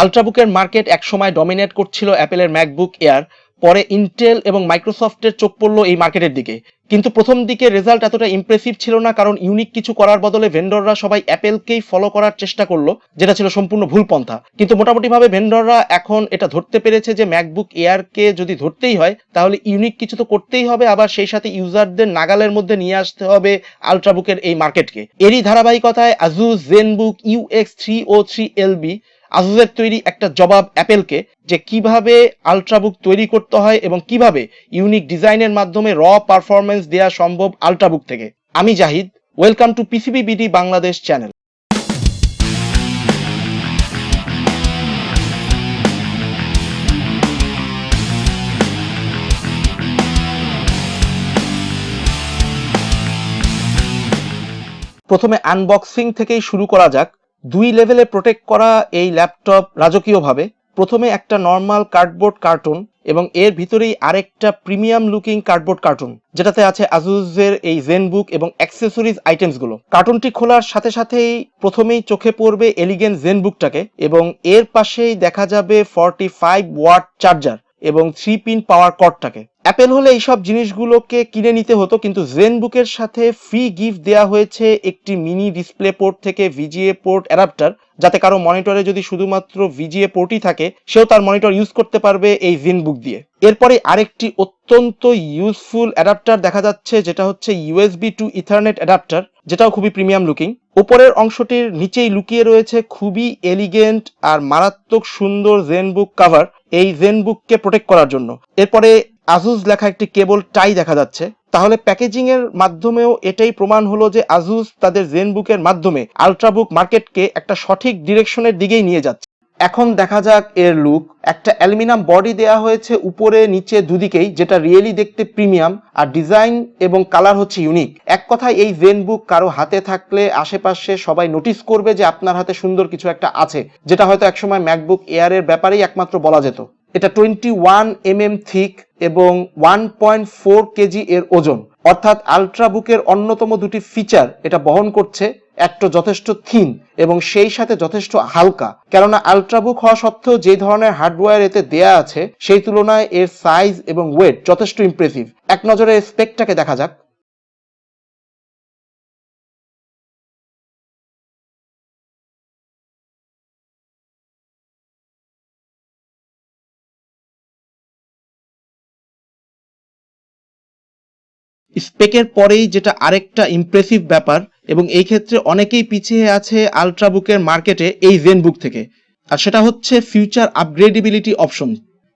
আল্ট্রাবুকের market একসময় dominate করছিল অ্যাপেলের ম্যাকবুক এয়ার, পরে ইন্টেল এবং মাইক্রোসফটের চোখ পড়ল এই মার্কেটের দিকে। কিন্তু প্রথম দিকে রেজাল্ট এতটা ইমপ্রেসিভ ছিল না, কারণ ইউনিক কিছু করার বদলে ভেন্ডররা সবাই অ্যাপেলকেই ফলো করার চেষ্টা করলো, যেটা ছিল সম্পূর্ণ ভুল পন্থা। কিন্তু মোটামুটিভাবে ভেন্ডররা এখন এটা ধরতে পেরেছে যে ম্যাকবুক এয়ারকে যদি ধরতেই হয় তাহলে ইউনিক কিছু তো করতেই হবে, আবার সেই সাথে ইউজারদের নাগালের মধ্যে নিয়ে আসতে হবে আল্ট্রাবুকের এই মার্কেটকে। এরই ধারাবাহিকতায় আসুস জেনবুক UX303LB, আসুসের তৈরি একটা জবাব অ্যাপেলকে, যে কিভাবে আল্ট্রাবুক তৈরি করতে হয় এবং কিভাবে ইউনিক ডিজাইনের মাধ্যমে র পারফরমেন্স দেওয়া সম্ভব আল্ট্রাবুক থেকে। আমি Zahid, welcome to PCBBD Bangladesh channel. প্রথমে আনবক্সিং থেকেই শুরু করা যাক। 2 লেভেলে প্রোটেক্ট করা এই ল্যাপটপ রাজকীয়ভাবে। প্রথমে একটা নর্মাল কার্ডবোর্ড কার্টুন এবং এর ভিতরেই আরেকটা প্রিমিয়াম লুকিং কার্ডবোর্ড কার্টুন, যেটাতে আছে আসুসের এই জেনবুক এবং অ্যাক্সেসরিজ আইটেমসগুলো। কার্টুনটি খোলার সাথে সাথেই প্রথমেই চোখে পড়বে এলিগেন্ট জেনবুকটাকে, এবং এর পাশেই দেখা যাবে 45 ওয়াট চার্জার এবং 3 পিন পাওয়ার কর্ডটাকে। অ্যাপেল হলে এইসব জিনিসগুলোকে কিনে নিতে হতো, কিন্তু জেনবুকের সাথে ফ্রি গিফট দেওয়া হয়েছে একটি মিনি ডিসপ্লে পোর্ট থেকে VGA পোর্ট অ্যাডাপ্টার, যাতে কারো মনিটরে যদি শুধুমাত্র VGA পোর্টই থাকে সেও তার মনিটর ইউজ করতে পারবে এই জেনবুক দিয়ে। এরপরে আরেকটি অত্যন্ত ইউজফুল অ্যাডাপ্টার দেখা যাচ্ছে, যেটা হচ্ছে USB টু ইথারনেট অ্যাডাপ্টার, যেটাও খুবই প্রিমিয়াম লুকিং। উপরের অংশটির নিচেই লুকিয়ে রয়েছে খুবই এলিগেন্ট আর মারাত্মক সুন্দর জেনবুক কভার, এই জেনবুককে প্রোটেক্ট করার জন্য। এরপরে আসুস লেখা একটি কেবল টাই দেখা যাচ্ছে। তাহলে প্যাকেজিং এর মাধ্যমেও এটাই প্রমাণ হলো যে আসুস তাদের জেনবুকের মাধ্যমে আল্ট্রাবুক মার্কেটকে একটা সঠিক ডিরেকশনের দিকেই নিয়ে যাচ্ছে। এখন দেখা যাক এর লুক। একটা অ্যালুমিনিয়াম বডি দেয়া হয়েছে উপরে নিচে দুদিকেই, যেটা রিয়েলি দেখতে প্রিমিয়াম, আর ডিজাইন এবং কালার হচ্ছে ইউনিক। এক কথায় এই জেনবুক কারো হাতে থাকলে আশেপাশে সবাই নোটিস করবে যে আপনার হাতে সুন্দর কিছু একটা আছে, যেটা হয়তো একসময় ম্যাকবুক এয়ারের ব্যাপারেই একমাত্র বলা যেত। এটা 21 mm থিক এবং 1.4 কেজি এর ওজন, অর্থাৎ আল্ট্রাবুকের অন্যতম দুটি ফিচার এটা বহন করছে। একটা যথেষ্ট থিন এবং সেই সাথে যথেষ্ট হালকা, কেননা আল্ট্রাবুক হওয়া সত্ত্বেও যে ধরনের হার্ডওয়্যার এতে দেয়া আছে সেই তুলনায় এর সাইজ এবং ওয়েট যথেষ্ট ইমপ্রেসিভ। এক নজরে স্পেকটাকে দেখা যাক। স্পেকের পরেই যেটা আরেকটা ইমপ্রেসিভ ব্যাপার, এবং এই ক্ষেত্রে অনেকেই পিছিয়ে আছে আল্ট্রাবুকের মার্কেটে এই জেনবুক থেকে, আর সেটা হচ্ছে ফিউচার আপগ্রেডেবিলিটি অপশন।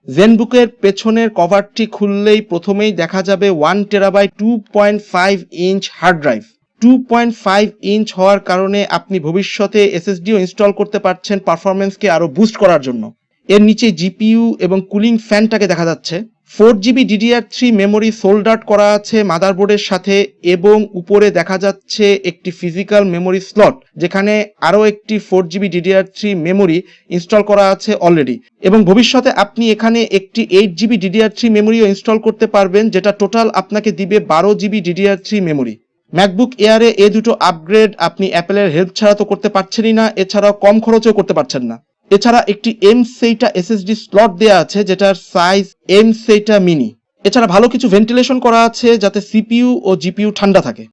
জেনবুকের পেছনের কভারটি খুললেই প্রথমেই দেখা যাবে 1 terabyte 2.5 inch hard drive. 2.5 inch হওয়ার কারণে আপনি ভবিষ্যতে SSDও ইনস্টল করতে পারছেন পারফরমেন্সকে আরো বুস্ট করার জন্য। এর নিচে GPU এবং কুলিং ফ্যানটাকে দেখা যাচ্ছে। 4GB DDR3 memory sold out করা আছে মাদারবোর্ডের সাথে, এবং উপরে দেখা যাচ্ছে একটি ফিজিক্যাল মেমোরি স্লট, যেখানে আরও একটি 4GB DDR3 মেমোরি ইনস্টল করা আছে অলরেডি, এবং ভবিষ্যতে আপনি এখানে একটি 8GB DDR3 মেমোরিও ইনস্টল করতে পারবেন, যেটা টোটাল আপনাকে দিবে 12GB DDR3 মেমোরি। ম্যাকবুক এয়ারে এই দুটো আপগ্রেড আপনি অ্যাপেলের হেল্প ছাড়া তো করতে পারছেনই না, এছাড়াও কম খরচেও করতে পারছেন না। এছাড়া একটি M-SATA SSD স্লট দেয়া আছে, যেটার সাইজ M-SATA মিনি। এছাড়া ভালো কিছু ভেন্টিলেশন করা আছে যাতে CPU ও GPU ঠান্ডা থাকে।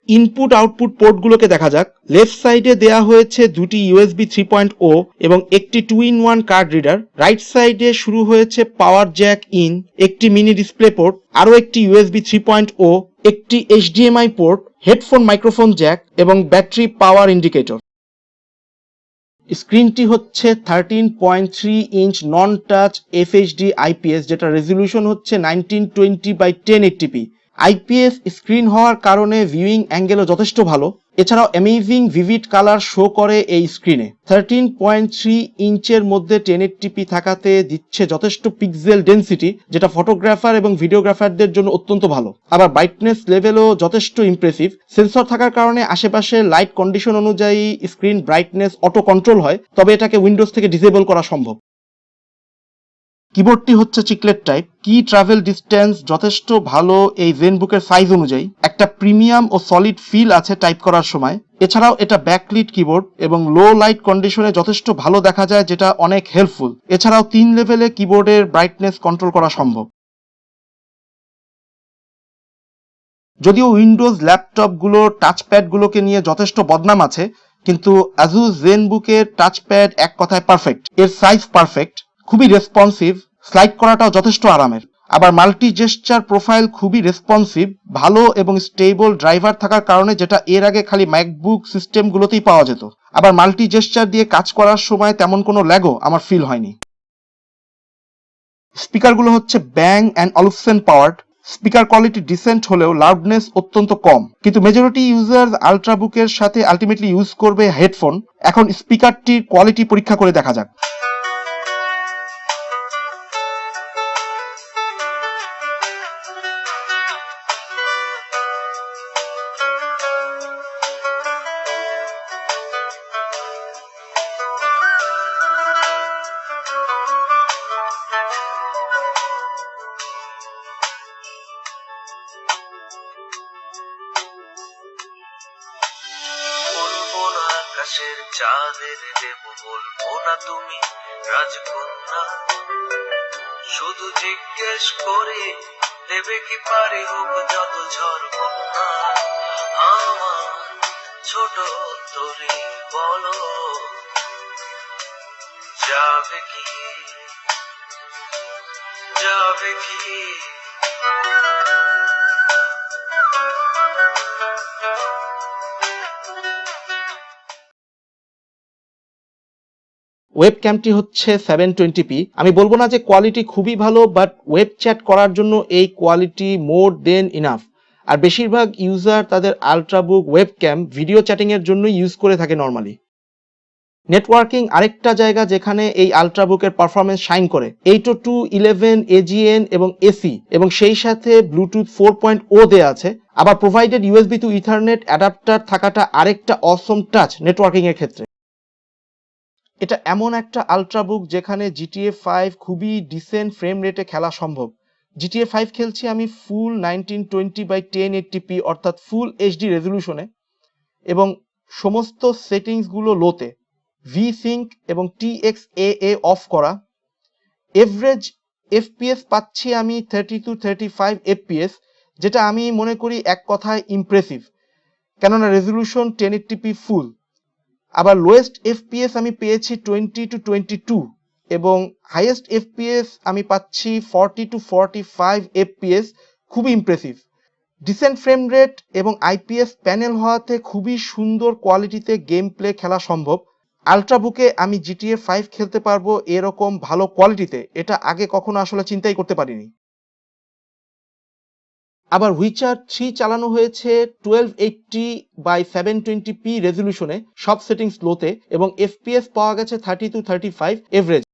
ইনপুট আউটপুট পোর্টগুলোকে দেখা যাক। লেফট সাইডে দেয়া হয়েছে দুটি USB 3.0 এবং একটি 2-in-1 কার্ড রিডার। রাইট সাইডে শুরু হয়েছে পাওয়ার জ্যাক ইন, একটি মিনি ডিসপ্লে পোর্ট, আরও একটি USB 3.0, একটি HDMI port, headphone microphone Jack এবং ব্যাটারি পাওয়ার ইন্ডিকেটর। স্ক্রিনটি হচ্ছে 13.3 ইঞ্চ নন টাচ FHD IPS, যেটা রেজলিউশন হচ্ছে 1920x1080p। IPS স্ক্রিন হওয়ার কারণে ভিউইং অ্যাঙ্গেলও যথেষ্ট ভালো। এছাড়াও অ্যামেজিং ভিভিড কালার শো করে এই স্ক্রিনে। 13.3 ইঞ্চের মধ্যে 1080p থাকাতে দিচ্ছে যথেষ্ট পিক্সেল ডেন্সিটি, যেটা ফটোগ্রাফার এবং ভিডিওগ্রাফারদের জন্য অত্যন্ত ভালো। আবার ব্রাইটনেস লেভেলও যথেষ্ট ইমপ্রেসিভ। সেন্সর থাকার কারণে আশেপাশে লাইট কন্ডিশন অনুযায়ী স্ক্রিন ব্রাইটনেস অটো কন্ট্রোল হয়, তবে এটাকে উইন্ডোজ থেকে ডিসেবল করা সম্ভব। কিবোর্ডটি হচ্ছে চিকলেট টাইপ, কি ট্রাভেল ডিস্টেন্স যথেষ্ট ভালো এই জেনবুকের সাইজ অনুযায়ী, একটা প্রিমিয়াম ও সলিড ফিল আছে টাইপ করার সময়। এছাড়াও এটা ব্যাকলিট কিবোর্ড এবং লো লাইট কন্ডিশনে যথেষ্ট ভালো দেখা যায়, যেটা অনেক হেল্পফুল। এছাড়াও 3 লেভেলে কিবোর্ডের ব্রাইটনেস কন্ট্রোল করা সম্ভব। যদিও উইন্ডোজ ল্যাপটপগুলো টাচপ্যাডগুলোকে নিয়ে যথেষ্ট বদনাম আছে, কিন্তু আসুস জেনবুকের টাচপ্যাড এক কথায় পারফেক্ট। এর সাইজ পারফেক্ট, খুবই রেসপন্সিভ, স্লাইড করাটাও যথেষ্ট আরামের। আবার মাল্টি জেস্চার প্রোফাইল খুবই রেসপন্সিভ, ভালো এবং স্টেবল ড্রাইভার থাকার কারণে, যেটা এর আগে খালি ম্যাকবুক সিস্টেমগুলোতেই পাওয়া যেত। আবার মাল্টি জেস্চার দিয়ে কাজ করার সময় তেমন কোনো ল্যাগও আমার ফিল হয়নি। স্পিকারগুলো হচ্ছে Bang and Olufsen powered. Speaker quality decent হলেও লাউডনেস অত্যন্ত কম, কিন্তু মেজরিটি ইউজার আল্ট্রাবুকের সাথে আলটিমেটলি ইউজ করবে হেডফোন। এখন স্পিকারটির কোয়ালিটি পরীক্ষা করে দেখা যাক। আকাশের চাঁদের দেব বলবো না তুমি রাজকন্যা, শুধু জিজ্ঞেস করে দেবে কি পারি হোক যত ঝড় বন্যা। আমার ছোট তরি বলো যাবে কি যাবে কি। ওয়েব ক্যামটি হচ্ছে 720p। আমি বলবো না যে কোয়ালিটি খুবই ভালো, বাট ওয়েব চ্যাট করার জন্য এই কোয়ালিটি মোর দেন ইনাফ। আর বেশিরভাগ ইউজার তাদের আল্ট্রাবুক ওয়েব ক্যাম ভিডিও চ্যাটিংয়ের জন্য ইউজ করে থাকে নর্মালি। নেটওয়ার্কিং আরেকটা জায়গা যেখানে এই আল্ট্রাবুকের পারফরমেন্স শাইন করে। 802.11 AGN এবং এসি, এবং সেই সাথে ব্লুটুথ 4.0 দেয়া আছে। আবার provided USB to ethernet adapter থাকাটা আরেকটা অসম টাচ নেটওয়ার্কিং এর ক্ষেত্রে। এটা এমন একটা আল্ট্রাবুক যেখানে GTA 5 খুবই ডিসেন্ট ফ্রেম রেটে খেলা সম্ভব। GTA 5 খেলছি আমি ফুল 1920x1080p অর্থাৎ ফুল এইচডি রেজলিউশনে, এবং সমস্ত সেটিংসগুলো লোতে, ভি সিঙ্ক এবং TXAA অফ করা। এভারেজ FPS পাচ্ছি আমি 30 to 35 FPS, যেটা আমি মনে করি এক কথায় ইমপ্রেসিভ, কেননা রেজলিউশন 1080p ফুল। আবার লোয়েস্ট FPS আমি পেয়েছি 20 to 22, এবং হাইয়েস্ট FPS আমি পাচ্ছি 40 to 45 FPS, খুবই ইমপ্রেসিভ। ডিসেন্ট ফ্রেম রেট এবং IPS প্যানেল হওয়াতে খুবই সুন্দর কোয়ালিটিতে গেম প্লে খেলা সম্ভব। আল্ট্রাবুকে আমি GTA 5 খেলতে পারবো এরকম ভালো কোয়ালিটিতে, এটা আগে কখনো আসলে চিন্তাই করতে পারিনি। আবার উইচার 3 চালানো হয়েছে 1280x720p রেজলিউশনে, সব সেটিংস লোতে, এবং FPS পাওয়া গেছে 30 to 35 এভারেজ।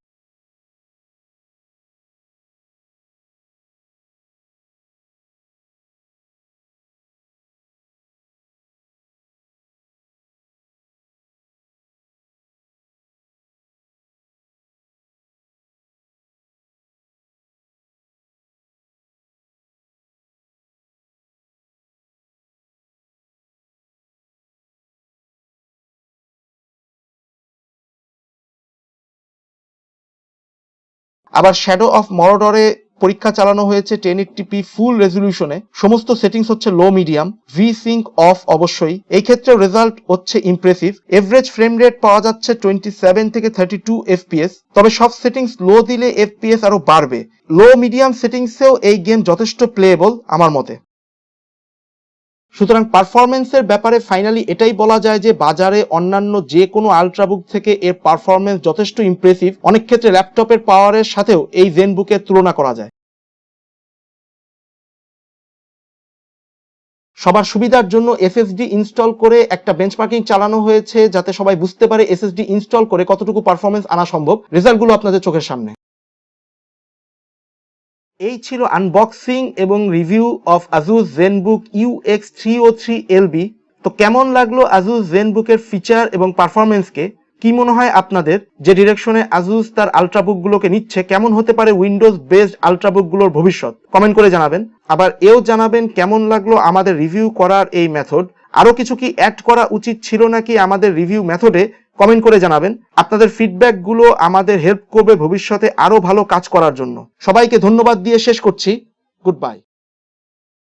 আবার শ্যাডো অফ মরডরে পরীক্ষা চালানো হয়েছে 1080p ফুল রেজলিউশনে, সমস্ত সেটিংস হচ্ছে low medium, V sync off অবশ্যই। এই ক্ষেত্রে রেজাল্ট হচ্ছে ইমপ্রেসিভ। এভারেজ ফ্রেম রেট পাওয়া যাচ্ছে 27 থেকে 32 FPS, তবে সব সেটিংস লো দিলে FPS আরো বাড়বে। লো মিডিয়াম সেটিংসেও এই গেম যথেষ্ট প্লেয়েবল আমার মতে। সুতরাং পারফরমেন্সের ব্যাপারে ফাইনালি এটাই বলা যায় যে বাজারে অন্যান্য যে কোনো আল্ট্রাবুক থেকে এর পারফরমেন্স যথেষ্ট ইমপ্রেসিভ। অনেক ক্ষেত্রে ল্যাপটপের পাওয়ারের সাথেও এই জেনবুকের তুলনা করা যায়। সবার সুবিধার জন্য SSD ইনস্টল করে একটা বেঞ্চমার্কিং চালানো হয়েছে, যাতে সবাই বুঝতে পারে SSD ইনস্টল করে কতটুকু পারফরমেন্স আনা সম্ভব। রেজাল্টগুলো আপনাদের চোখের সামনে। এই ছিল আনবক্সিং এবং review of Asus ZenBook UX303LB। তো কেমন লাগলো আসুস জেনবুকের ফিচার এবং পারফরমেন্সকে কি মনে হয় আপনাদের, যে ডিরেকশনে আসুস তার আল্ট্রাবুকগুলোকে নিচ্ছে, কেমন হতে পারে উইন্ডোজ বেসড আল্ট্রাবুকগুলোর ভবিষ্যৎ? কমেন্ট করে জানাবেন। আবার এও জানাবেন কেমন লাগলো আমাদের রিভিউ করার এই মেথড। আরো কিছু কি অ্যাড করা উচিত ছিল নাকি আমাদের রিভিউ মেথডে? কমেন্ট করে জানাবেন। আপনাদের ফিডব্যাকগুলো আমাদের হেল্প করবে ভবিষ্যতে আরো ভালো কাজ করার জন্য। সবাইকে ধন্যবাদ দিয়ে শেষ করছি। Good bye.